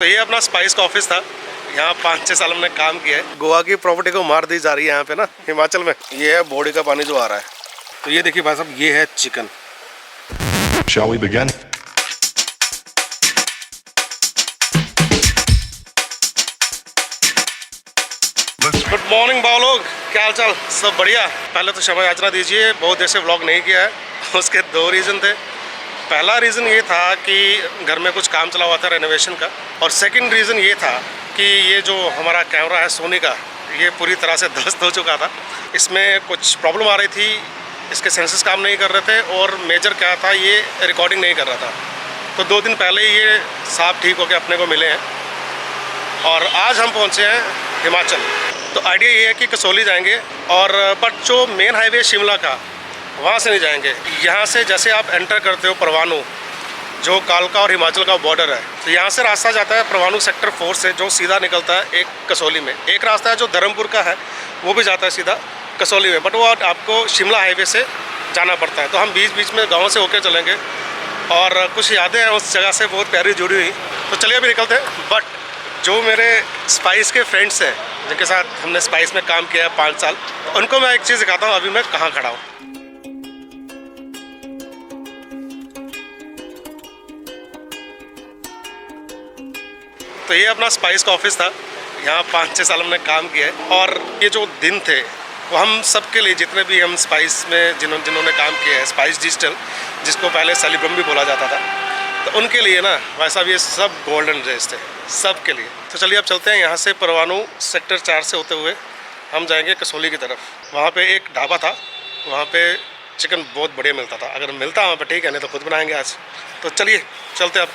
तो ये अपना स्पाइस का ऑफिस था। यहाँ 5-6 साल हमने काम किया है। गोवा की प्रॉपर्टी को मार दी जा रही है यहाँ पे ना, हिमाचल में। ये है बॉडी का पानी जो आ रहा है। तो ये देखिए भाई साहब, ये है chicken. Shall we begin? Good morning भाव लोग, क्या हाल चाल? सब बढ़िया। पहले तो क्षमा याचना दीजिए, बहुत देर से व्लॉग नहीं किया है। उसके 2 रीज़न थे। पहला रीज़न ये था कि घर में कुछ काम चला हुआ था रेनोवेशन का, और सेकंड रीज़न ये था कि ये जो हमारा कैमरा है सोनी का, ये पूरी तरह से ध्वस्त हो चुका था। इसमें कुछ प्रॉब्लम आ रही थी, इसके सेंसर्स काम नहीं कर रहे थे, और मेजर क्या था, ये रिकॉर्डिंग नहीं कर रहा था। तो 2 दिन पहले ही ये साहब ठीक होकर अपने को मिले हैं, और आज हम पहुँचे हैं हिमाचल। तो आइडिया ये है कि कसौली जाएंगे, और बट जो मेन हाईवे शिमला का, वहाँ से नहीं जाएंगे। यहाँ से जैसे आप एंटर करते हो परवाणु, जो कालका और हिमाचल का बॉर्डर है, तो यहाँ से रास्ता जाता है परवाणु सेक्टर 4 से, जो सीधा निकलता है एक कसौली में। एक रास्ता है जो धर्मपुर का है, वो भी जाता है सीधा कसौली में, बट वो आपको शिमला हाईवे से जाना पड़ता है। तो हम बीच बीच में गाँव से होकर चलेंगे, और कुछ यादें हैं उस जगह से बहुत प्यारी जुड़ी हुई। तो चलिए अभी निकलते हैं। बट जो मेरे स्पाइस के फ्रेंड्स हैं, जिनके साथ हमने स्पाइस में काम किया है 5 साल, उनको मैं एक चीज़ दिखाता हूँ अभी मैं कहाँ खड़ा हूँ। तो ये अपना स्पाइस का ऑफिस था। यहाँ 5-6 साल हमने काम किया है, और ये जो दिन थे वो हम सब के लिए, जितने भी हम स्पाइस में जिन्होंने काम किया है, स्पाइस डिजिटल, जिसको पहले सेलिब्रम भी बोला जाता था, तो उनके लिए ना वैसा भी ये सब गोल्डन डेज थे, सब के लिए। तो चलिए अब चलते हैं। यहाँ से परवाणु सेक्टर 4 से होते हुए हम जाएंगे कसौली की तरफ। वहाँ पे एक ढाबा था, वहाँ पे चिकन बहुत बढ़िया मिलता था। अगर मिलता वहाँ पे ठीक है, नहीं तो खुद बनाएंगे आज। तो चलिए चलते अब।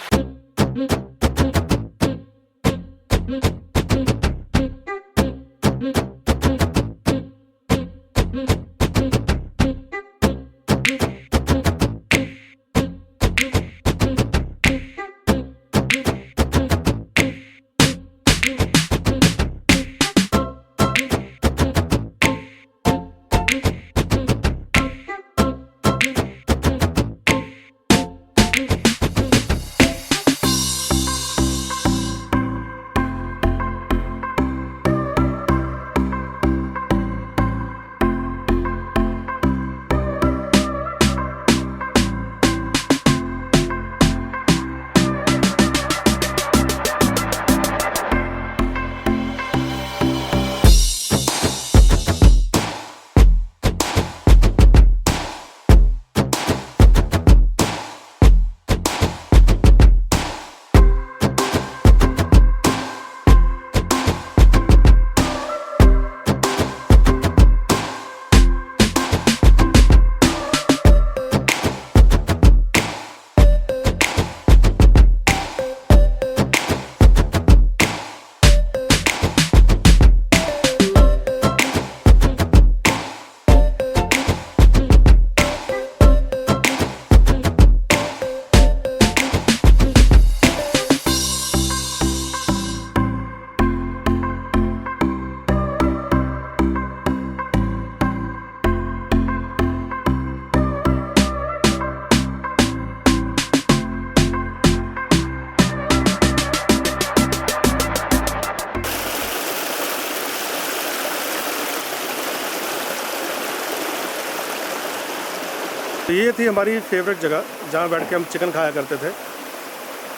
तो ये थी हमारी फेवरेट जगह, जहाँ बैठ के हम चिकन खाया करते थे,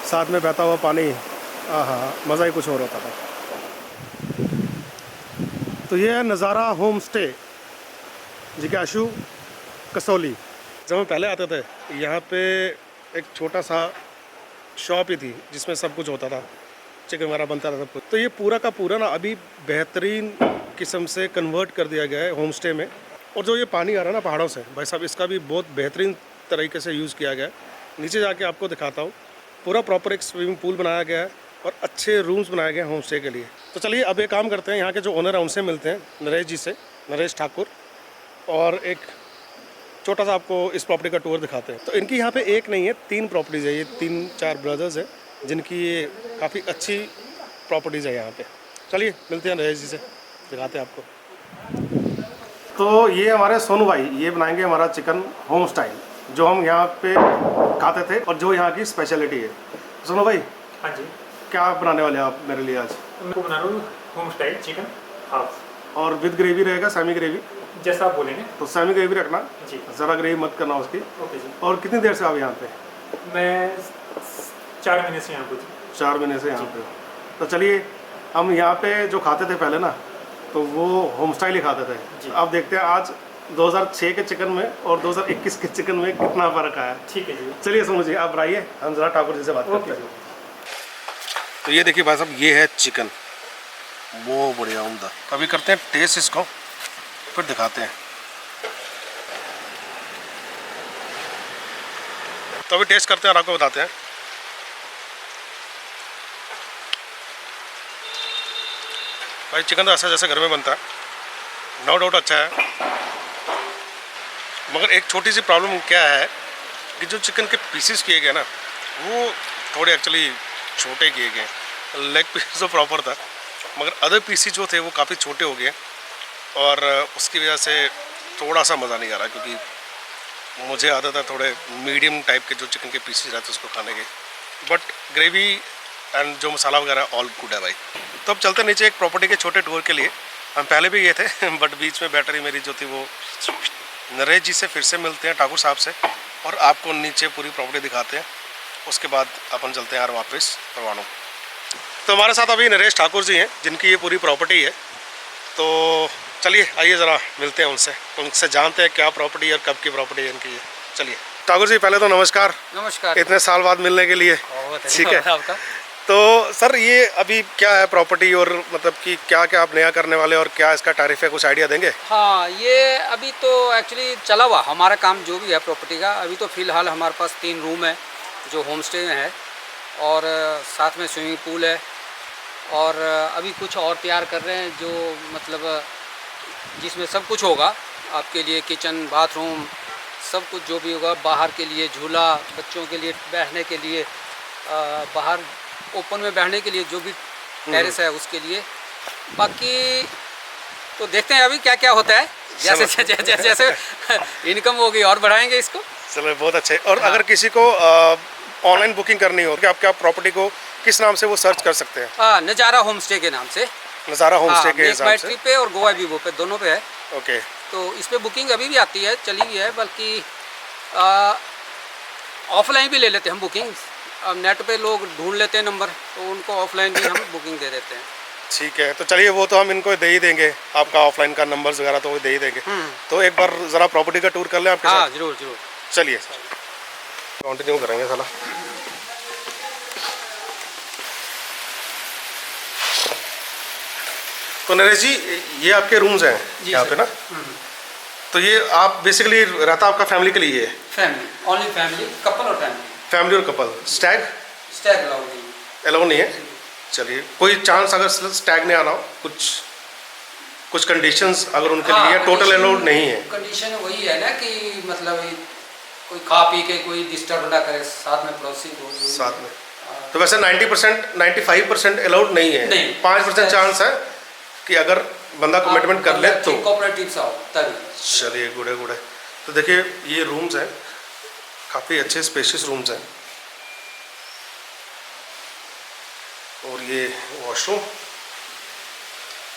साथ में बहता हुआ पानी। आहा, मज़ा ही कुछ और होता था। तो ये है नज़ारा होम स्टे जिज्ञासु कसौली। जब हम पहले आते थे, यहाँ पे एक छोटा सा शॉप ही थी, जिसमें सब कुछ होता था, चिकन वगैरह बनता था सब कुछ। तो ये पूरा का पूरा ना अभी बेहतरीन किस्म से कन्वर्ट कर दिया गया है होम स्टे में। और जो ये पानी आ रहा है ना पहाड़ों से, भाई साहब, इसका भी बहुत बेहतरीन तरीके से यूज़ किया गया है। नीचे जाके आपको दिखाता हूँ, पूरा प्रॉपर एक स्विमिंग पूल बनाया गया है, और अच्छे रूम्स बनाए गए हैं होम स्टे के लिए। तो चलिए अब एक काम करते हैं, यहाँ के जो ओनर हैं उनसे मिलते हैं, नरेश जी से, नरेश ठाकुर, और एक छोटा सा आपको इस प्रॉपर्टी का टूर दिखाते हैं। तो इनकी यहाँ पे एक नहीं है, 3 प्रॉपर्टीज़ है। ये 3-4 ब्रदर्स हैं, जिनकी ये काफ़ी अच्छी प्रॉपर्टीज़ है यहाँ पे। चलिए मिलते हैं नरेश जी से, दिखाते हैं आपको। तो ये हमारे सोनू भाई, ये बनाएंगे हमारा चिकन होम स्टाइल, जो हम यहाँ पे खाते थे और जो यहाँ की स्पेशलिटी है। सोनू भाई, हाँ जी, क्या बनाने वाले हैं आप मेरे लिए आज? मैं बना रहा हूँ होम स्टाइल चिकन हाफ, और विद ग्रेवी रहेगा, सेमी ग्रेवी? जैसा आप बोलेंगे। तो सेमी ग्रेवी रखना, जी ज़रा ग्रेवी मत करना उसकी। ओके जी। और कितनी देर से आप यहाँ पे? मैं 4 महीने से यहाँ पर 4 महीने से यहाँ पे हो। तो चलिए, हम यहाँ पे जो खाते थे पहले ना, तो वो होम स्टाइल ही खाते थे। जी। अब देखते हैं आज 2006 के चिकन में और 2021 के चिकन में कितना फ़र्क आया। ठीक है जी। चलिए समझिए, आप आइए, हम ज़रा ठाकुर जी से बात करते ओके हैं। तो ये देखिए भाई साहब, ये है चिकन, वो बढ़िया उम्दा। अभी करते हैं टेस्ट इसको, फिर दिखाते हैं। तो अभी टेस्ट करते हैं और आपको बताते हैं। भाई चिकन तो ऐसा जैसे घर में बनता है, नो डाउट अच्छा है, मगर एक छोटी सी प्रॉब्लम क्या है कि जो चिकन के पीसेस किए गए ना, वो थोड़े एक्चुअली छोटे किए गए। लेग पीस तो प्रॉपर था, मगर अदर पीसेस जो थे वो काफ़ी छोटे हो गए, और उसकी वजह से थोड़ा सा मज़ा नहीं आ रहा, क्योंकि मुझे आदत है थोड़े मीडियम टाइप के जो चिकन के पीसेस रहते हैं उसको खाने के। बट ग्रेवी एंड जो मसाला वगैरह ऑल गुड है भाई। तो अब चलते नीचे एक प्रॉपर्टी के छोटे टूर के लिए। हम पहले भी गए थे बट बीच में बैटरी मेरी जो थी वो, नरेश जी से फिर से मिलते हैं, ठाकुर साहब से, और आपको नीचे पूरी प्रॉपर्टी दिखाते हैं। उसके बाद अपन चलते हैं यार वापस परवाणू। तो हमारे साथ अभी नरेश ठाकुर जी हैं, जिनकी ये पूरी प्रॉपर्टी है। तो चलिए आइए ज़रा मिलते हैं उनसे जानते हैं क्या प्रॉपर्टी है और कब की प्रॉपर्टी है इनकी है। चलिए ठाकुर जी, पहले तो नमस्कार। नमस्कार। इतने साल बाद मिलने के लिए। ठीक है। आपका। तो सर, ये अभी क्या है प्रॉपर्टी, और मतलब कि क्या क्या आप नया करने वाले, और क्या इसका टैरिफ है, कुछ आइडिया देंगे? हाँ, ये अभी तो एक्चुअली चला हुआ हमारा काम जो भी है प्रॉपर्टी का। अभी तो फ़िलहाल हमारे पास 3 रूम है जो होम स्टे में है, और साथ में स्विमिंग पूल है, और अभी कुछ और तैयार कर रहे हैं जो मतलब जिसमें सब कुछ होगा आपके लिए, किचन बाथरूम सब कुछ जो भी होगा। बाहर के लिए झूला, बच्चों के लिए बैठने के लिए, बाहर ओपन में बैठने के लिए जो भी टेरेस है उसके लिए। बाकी तो देखते हैं अभी क्या क्या होता है, जैसे जैसे जैसे इनकम होगी और बढ़ाएंगे इसको। चलो बहुत अच्छे। और हाँ। अगर किसी को ऑनलाइन बुकिंग करनी हो कि आपके प्रॉपर्टी को किस नाम से वो सर्च कर सकते हैं? हाँ, नज़ारा होम स्टे के नाम से। नज़ारा होम स्टे के मेक हिसाब माई से। ट्रिप पे और गोवा वीवो पे, दोनों पे है। ओके। तो इस पे बुकिंग अभी भी आती है, चली हुई है, बल्कि ऑफलाइन भी ले लेते हैं हम बुकिंग। अब नेट पे लोग ढूंढ लेते हैं नंबर, तो उनको ऑफलाइन भी हम बुकिंग दे देते हैं। ठीक है, तो चलिए वो तो हम इनको दे ही देंगे, आपका ऑफलाइन का नंबर्स वगैरह तो वो दे ही देंगे। तो एक बार ज़रा प्रॉपर्टी का टूर कर लें आपके हाँ, साथ। जरूर जरूर। चलिए कंटिन्यू करेंगे साला। तो नरेश जी, ये आपके रूम्स हैं यहाँ पे ना? तो ये आप बेसिकली रहता आपका फैमिली के लिए है? फैमिली, ओनली फैमिली, कपल और फैमिली। फैमिली और कपल। स्टैग स्टैग अलाउड नहीं। अलाउ नहीं है? चलिए, कोई चांस अगर स्टैग नहीं आना हो, कुछ कंडीशंस अगर उनके लिए टोटल अलाउड नहीं है? कंडीशन वही है ना कि मतलब कोई खा पी के कोई डिस्टर्ब ना करे, साथ में पड़ोसी को साथ में। तो वैसे 90% 95% अलाउड नहीं है? नहीं। 5% चांस है कि अगर बंदा कमिटमेंट कर ले तो। कोऑपरेटिव से आओ तभी। चलिए गुड़े गुड़े। तो देखिए ये रूम्स हैं, काफ़ी अच्छे स्पेशियस रूम्स हैं, और ये वॉशरूम।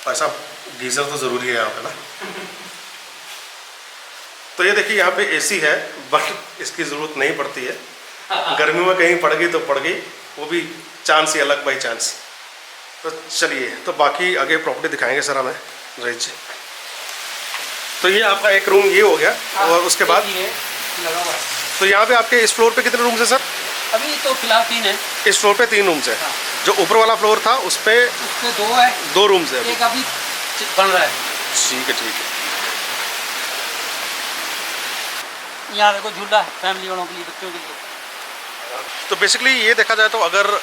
भाई साहब, गीज़र तो ज़रूरी है यहाँ पे ना। तो ये देखिए यहाँ पे एसी है, बट इसकी ज़रूरत नहीं पड़ती है। गर्मियों में कहीं पड़ गई तो पड़ गई, वो भी चांस ही अलग, बाई चांस। तो चलिए, तो बाकी आगे प्रॉपर्टी दिखाएंगे सर हमें नरेश जी। तो ये आपका एक रूम ये हो गया, और उसके बाद लगा हुआ है। तो यहाँ पे आपके इस फ्लोर पे कितने रूम्स हैं सर? अभी तो फिलहाल 3 है। इस फ्लोर पे 3 रूम्स हैं। हाँ। जो ऊपर वाला फ्लोर था उस पे उसमें 2 है, 2 रूम्स हैं। एक अभी बन रहा है। ठीक है, ठीक है। यहाँ देखो झूला है फैमिली वालों के लिए, बच्चों के लिए। तो बेसिकली ये देखा जाए तो अगर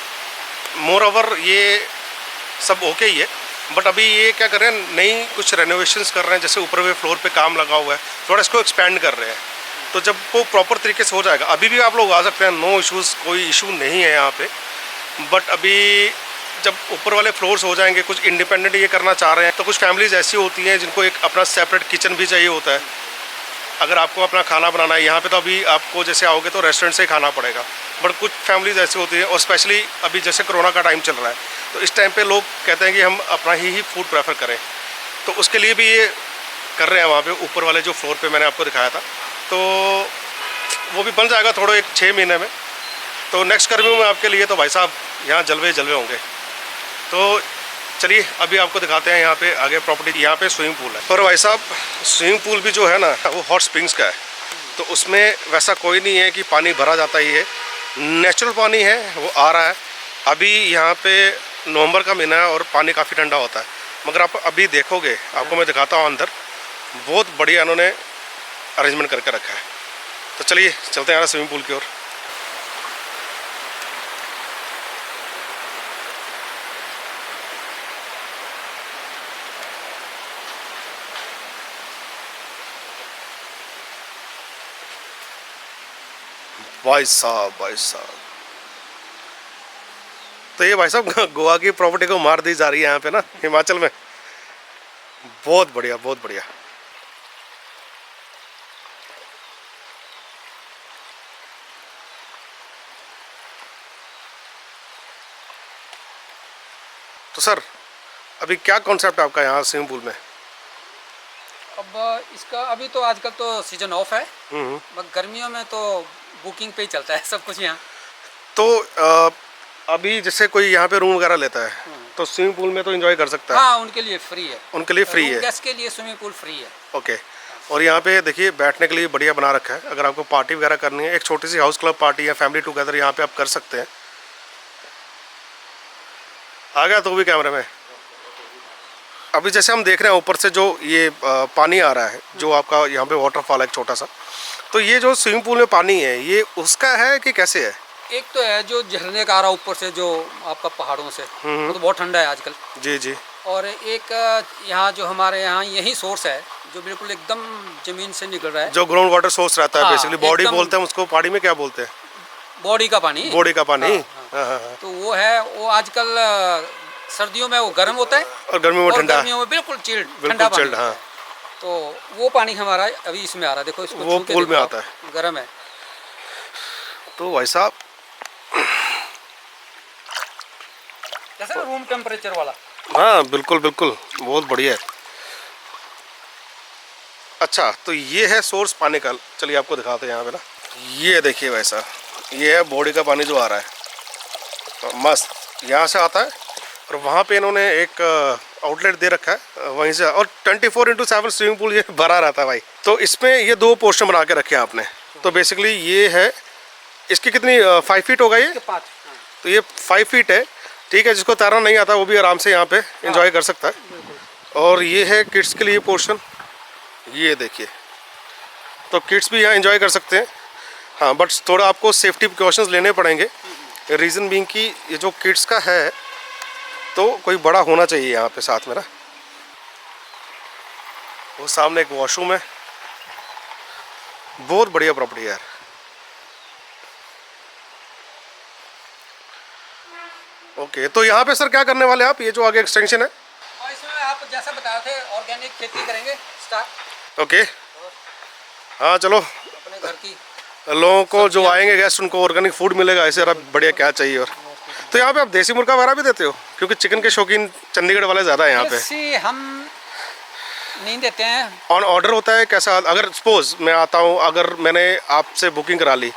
मोर ओवर ये सब ओके ही है, बट अभी ये क्या कर रहे हैं, नई कुछ रेनोवेशंस कर रहे हैं, जैसे ऊपर वे फ्लोर पे काम लगा हुआ है, थोड़ा इसको एक्सपेंड कर रहे हैं। तो जब वो प्रॉपर तरीके से हो जाएगा, अभी भी आप लोग आ सकते हैं, नो इश्यूज़, कोई इशू नहीं है यहाँ पे। बट अभी जब ऊपर वाले फ्लोर्स हो जाएंगे, कुछ इंडिपेंडेंट ये करना चाह रहे हैं, तो कुछ फैमिलीज़ ऐसी होती हैं जिनको एक अपना सेपरेट किचन भी चाहिए होता है, अगर आपको अपना खाना बनाना है यहाँ पे, तो अभी आपको जैसे आओगे तो रेस्टोरेंट से ही खाना पड़ेगा। बट कुछ फैमिलीज ऐसी होती है, और स्पेशली अभी जैसे कोरोना का टाइम चल रहा है, तो इस टाइम पे लोग कहते हैं कि हम अपना ही फूड प्रेफर करें, तो उसके लिए भी ये कर रहे हैं वहाँ पे ऊपर वाले जो फ्लोर पे मैंने आपको दिखाया था। तो वो भी बन जाएगा थोड़ा 6 महीने में। तो नेक्स्ट गर्मियों में आपके लिए तो भाई साहब यहाँ जलवे जलवे होंगे। तो चलिए अभी आपको दिखाते हैं यहाँ पे आगे प्रॉपर्टी। यहाँ पे स्विमिंग पूल है, और भाई साहब स्विमिंग पूल भी जो है ना वो हॉट स्प्रिंग्स का है, तो उसमें वैसा कोई नहीं है कि पानी भरा जाता ही है, नेचुरल पानी है वो आ रहा है। अभी यहाँ पे नवंबर का महीना है और पानी काफ़ी ठंडा होता है, मगर आप अभी देखोगे, आपको मैं दिखाता हूँ अंदर, बहुत बढ़िया इन्होंने अरेंजमेंट करके रखा है। तो चलिए चलते हैं यार स्विमिंग पूल की ओर। भाई साहब तो ये भाई साहब गोवा की प्रॉपर्टी को मार दी जा रही है यहाँ पे ना हिमाचल में। बहुत बढ़िया, बहुत बढ़िया। तो सर अभी क्या कॉन्सेप्ट है आपका यहाँ स्विमिंग पूल में? अब इसका अभी तो आजकल तो सीजन ऑफ है, मगर गर्मियों में तो बुकिंग पे ही चलता है सब कुछ यहाँ। तो अभी जैसे कोई यहाँ पे रूम वगैरह लेता है तो स्विमिंग पूल में तो एंजॉय कर सकता है? हाँ, उनके लिए फ्री है। उनके लिए फ्री है, गेस्ट के लिए स्विमिंग पूल फ्री है। ओके। और यहाँ पे देखिए बैठने के लिए बढ़िया बना रखा है। अगर आपको पार्टी वगैरह करनी है, एक छोटी सी हाउस क्लब पार्टी या फैमिली टुगेदर यहाँ पे आप कर सकते हैं। आ गया तो भी कैमरे में। अभी जैसे हम देख रहे हैं ऊपर से जो ये पानी आ रहा है, जो आपका यहाँ पे वाटरफॉल है एक छोटा सा, तो ये जो स्विमिंग पूल में पानी है ये उसका है कि कैसे है? एक तो है जो झरने का आ रहा ऊपर से, जो आपका पहाड़ों से, वो तो बहुत ठंडा है आजकल। जी जी। और एक यहाँ जो हमारे यहाँ यही सोर्स है जो बिल्कुल एकदम जमीन से निकल रहा है, जो ग्राउंड वाटर सोर्स रहता है, हाँ, बेसिकली बॉडी एकदम बोलते हैं उसको, पहाड़ी में क्या बोलते हैं? बॉडी का पानी। बॉडी का पानी। हाँ, हाँ। तो वो है, वो आजकल सर्दियों में वो गर्म होता है और गर्मियों में ठंडा। गर्मियों में बिल्कुल चिल्ड, बिल्कुल चिल्ड। हाँ। तो वो पानी हमारा अभी इसमें आ रहा है, देखो इसको वो पूल में आता है, गर्म है। तो भाई साहब जैसे रूम टेम्परेचर वाला। हाँ बिल्कुल बिल्कुल, बहुत बढ़िया है। अच्छा तो ये है सोर्स पानी का। चलिए आपको दिखाते हैं यहाँ पे ना, ये देखिए वैसा, ये है बॉडी का पानी जो आ रहा है, तो मस्त यहाँ से आता है। और वहाँ पे इन्होंने एक आउटलेट दे रखा है वहीं से, और 24/7 स्विमिंग पूल ये भरा रहता है भाई। तो इसमें ये 2 पोर्शन बना के रखे हैं आपने। तो बेसिकली ये है, इसकी कितनी 5 फीट होगा ये? 5। तो ये 5 फीट है, ठीक है। जिसको तैरना नहीं आता वो भी आराम से यहाँ पे एंजॉय कर सकता है। और ये है किड्स के लिए पोर्शन, ये देखिए, तो किड्स भी यहाँ एंजॉय कर सकते हैं। हाँ बट थोड़ा आपको सेफ्टी प्रिकॉशंस लेने पड़ेंगे, रीज़न बीइंग कि ये जो किड्स का है तो कोई बड़ा होना चाहिए यहाँ पे साथ में ना। वो सामने एक वॉशरूम है, बहुत बढ़िया प्रॉपर्टी है यार। ओके, तो यहाँ पे सर क्या करने वाले हैं आप? ये जो आगे एक्सटेंशन है, और इसमें आप जैसा बताए थे ऑर्गेनिक खेती करेंगे स्टार्ट। ओके। हाँ चलो, अपने घर की लोगों को जो आएंगे गेस्ट उनको ऑर्गेनिक फूड मिलेगा, ऐसे यार बढ़िया क्या चाहिए। और तो यहाँ पे आप देसी मुर्गा वगैरह भी देते हो? क्योंकि चिकन के शौकीन चंडीगढ़ वाले ज़्यादा है यहाँ पे। देसी हम नहीं देते हैं, ऑन ऑर्डर होता है कैसा? अगर सपोज मैं आता हूँ, अगर मैंने आपसे बुकिंग करा ली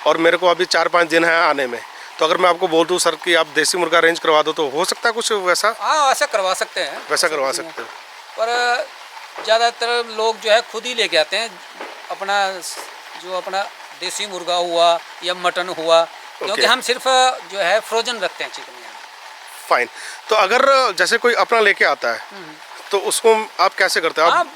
और मेरे को अभी 4-5 दिन है आने में, तो अगर मैं आपको बोल दूँ सर कि आप देसी मुर्गा अरेंज करवा दो, तो हो सकता है कुछ वैसा? हाँ वैसा करवा सकते हैं, वैसा करवा सकते हो। पर ज़्यादातर लोग जो है खुद ही लेके आते हैं अपना, जो अपना देसी मुर्गा हुआ या मटन हुआ, क्योंकि हम सिर्फ जो है फ्रोजन रखते हैं चिकन यहाँ। फाइन। तो अगर जैसे कोई अपना लेके आता है तो उसको आप कैसे करते हो? आप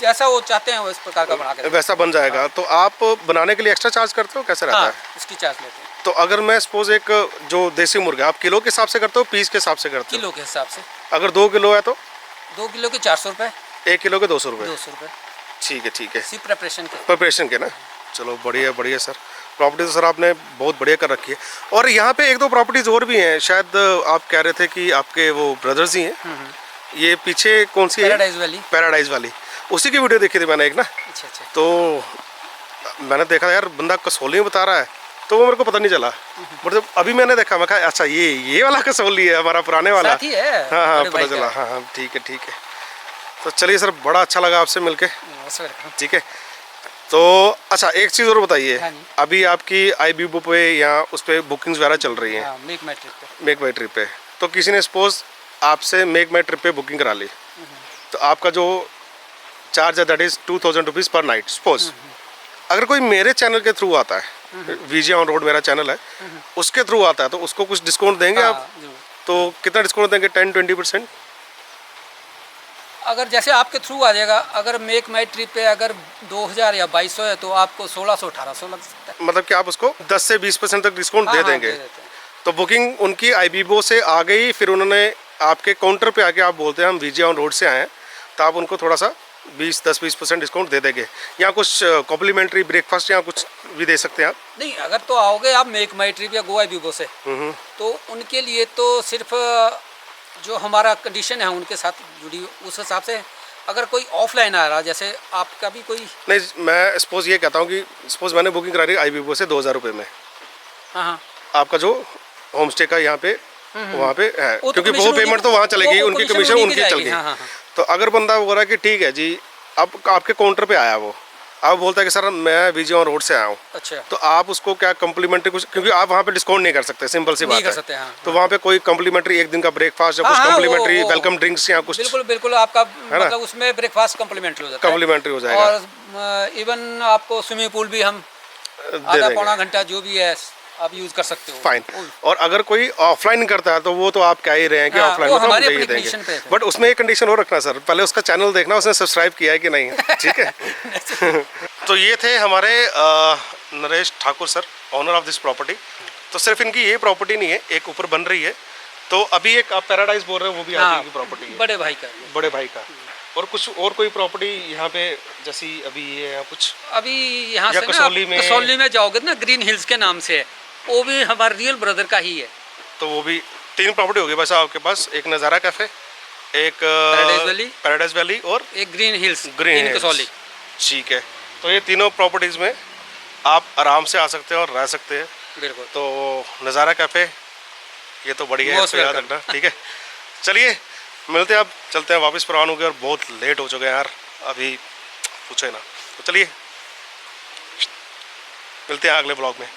जैसा वो चाहते हैं उस प्रकार का बना के वैसा बन जाएगा। तो आप बनाने के लिए एक्स्ट्रा चार्ज करते हो, कैसे रहता हाँ, है? उसकी चार्ज लेते हैं। तो अगर मैं सपोज एक जो देसी मुर्गा, आप किलो के हिसाब से करते हो, पीस के हिसाब से करते हो? किलो के हिसाब से। अगर 2 किलो है तो 2 किलो के 400 रुपये, 1 किलो के 200 रुपये। 200 रुपये ठीक है, ठीक है। इसी प्रिपरेशन के। प्रिपरेशन के ना, चलो बढ़िया बढ़िया सर। प्रॉपर्टी तो सर आपने बहुत बढ़िया कर रखी है। और यहाँ पे 1-2 प्रॉपर्टीज़ और भी हैं, शायद आप कह रहे थे कि आपके वो ब्रदर्स ही हैं, ये पीछे कौन सी है? Paradise valley. पैराडाइज वाली, उसी की वीडियो देखी थी मैंने एक ना, अच्छा अच्छा। तो मैंने देखा यार बंदा कसौली में बता रहा है, तो वो मेरे को पता नहीं चला, मतलब अभी मैंने देखा, मैं कहा अच्छा ये वाला कसौली है हमारा पुराने वाला। साथ ही है। हाँ हाँ बड़े पता भाई चला, का। हाँ हाँ ठीक है ठीक है। तो चलिए सर, बड़ा अच्छा लगा आपसे मिलके, ठीक है। तो अच्छा एक चीज़ और बताइए, हाँ जी। अभी आपकी iBibo पे या उस पर बुकिंग्स वगैरह चल रही हैं, हाँ, मेक माई ट्रिप पे। मेक माई ट्रिप पे, तो किसी ने सपोज आपसे मेक माई ट्रिप पे बुकिंग करा ली, तो आपका जो चार्ज है दैट इज़ 2000 रुपीज़ पर नाइट सपोज। अगर कोई मेरे चैनल के थ्रू आता है, VJ ऑन रोड मेरा चैनल है, उसके थ्रू आता है, तो उसको कुछ डिस्काउंट देंगे हाँ, आप? जरूर। तो कितना डिस्काउंट देंगे? 10-20%? अगर जैसे आपके थ्रू आ जाएगा, अगर मेक माई ट्रिप पे अगर 2000 या 2200 है तो आपको 1600-1800 लग सकता है। मतलब कि आप उसको 10 से 20% तक डिस्काउंट हाँ, दे हाँ, देंगे। दे देते हैं। तो बुकिंग उनकी iBibo से आ गई, फिर उन्होंने आपके काउंटर पे आके आप बोलते हैं हम VJ ऑन रोड से आए हैं, तो आप उनको थोड़ा सा 10-20% डिस्काउंट दे देंगे, या कुछ कॉम्प्लीमेंट्री ब्रेकफास्ट या कुछ भी दे सकते हैं आप? नहीं, अगर तो आओगे आप मेक माई ट्रिप या गोवा iBibo से, तो उनके लिए तो सिर्फ जो हमारा कंडीशन है उनके साथ जुड़ी, उस हिसाब से अगर कोई ऑफलाइन आ रहा, जैसे आपका भी कोई। नहीं, मैं सपोज ये कहता हूँ कि सपोज मैंने बुकिंग करा रही iBibo से 2000 रुपये में, हाँ हाँ, आपका जो होम स्टे का यहाँ पे वहाँ पे है, वो तो क्योंकि वो commission पेमेंट तो वहाँ चलेगी, वो उनकी commission कमीशन उन्हीं की उनकी चल जाएगी, गई। हाँ, हाँ, हाँ। तो अगर बंदा बोल रहा है कि ठीक है जी, अब आपके काउंटर पे आया वो, आप बोलता है कि सर मैं VJ ऑन रोड से आया हूँ, अच्छा, तो आप उसको क्या कम्प्लीमेंट्री कुछ, क्योंकि आप वहाँ पे डिस्काउंट नहीं कर सकते, सिंपल सी नहीं बात कर है, सकते, हाँ, तो वहाँ पे कोई कम्प्लीमेंट्री एक दिन का ब्रेकफास्ट या हाँ, कुछ हाँ, कम्प्लीमेंट्री वो- वेलकम ड्रिंक्स या कुछ बिल्कुल बिल्कुल आपका ना? मतलब उसमें ब्रेकफास्ट कम्प्लीमेंट्री हो जाता है, कम्प्लीमेंट्री हो जाएगा, और इवन आपको स्विमिंग पूल भी हम दे आधा देंगे। पौना घंटा जो भी है आप यूज़ कर सकते हो। फाइन। और अगर कोई ऑफलाइन करता है तो वो तो आप क्या ही रहे हैं कि हाँ, ऑफलाइन वो में तो हम हमारी दे ही अपनी देंगे, condition पे है। बट उसमें एक कंडीशन और रखना सर, पहले उसका चैनल देखना उसने सब्सक्राइब किया है कि नहीं, ठीक है। तो ये थे हमारे Naresh Thakur sir, owner of this property. तो सिर्फ इनकी ये प्रॉपर्टी नहीं है, एक ऊपर बन रही है, तो अभी एक आप पैराडाइज बोल रहे हो, वो भी हाँ, आपकी प्रॉपर्टी है, बड़े भाई का। बड़े भाई का। और कुछ और कोई प्रॉपर्टी यहाँ पे जैसी अभी ये है कुछ? अभी यहाँ या से ना कसौली में- कसौली में जाओगे ना, ग्रीन हिल्स के नाम से है, वो भी हमारे रियल ब्रदर का ही है। तो वो भी 3 प्रॉपर्टी होगी बस आपके पास, एक नज़ारा कैफ़े, एक पैराडाइज वैली और एक ग्रीन हिल्स, ग्रीन कसौली। ठीक है। तो ये तीनों प्रॉपर्टीज़ में आप आराम से आ सकते हैं और रह सकते हैं। बिल्कुल। तो नज़ारा कैफ़े ये तो बढ़िया है, Most इसको याद welcome। रखना, ठीक है। चलिए मिलते हैं, अब चलते हैं, वापस पुरान हो गए और बहुत लेट हो चुके हैं यार, अभी पूछे ना। तो चलिए मिलते हैं अगले ब्लॉग में।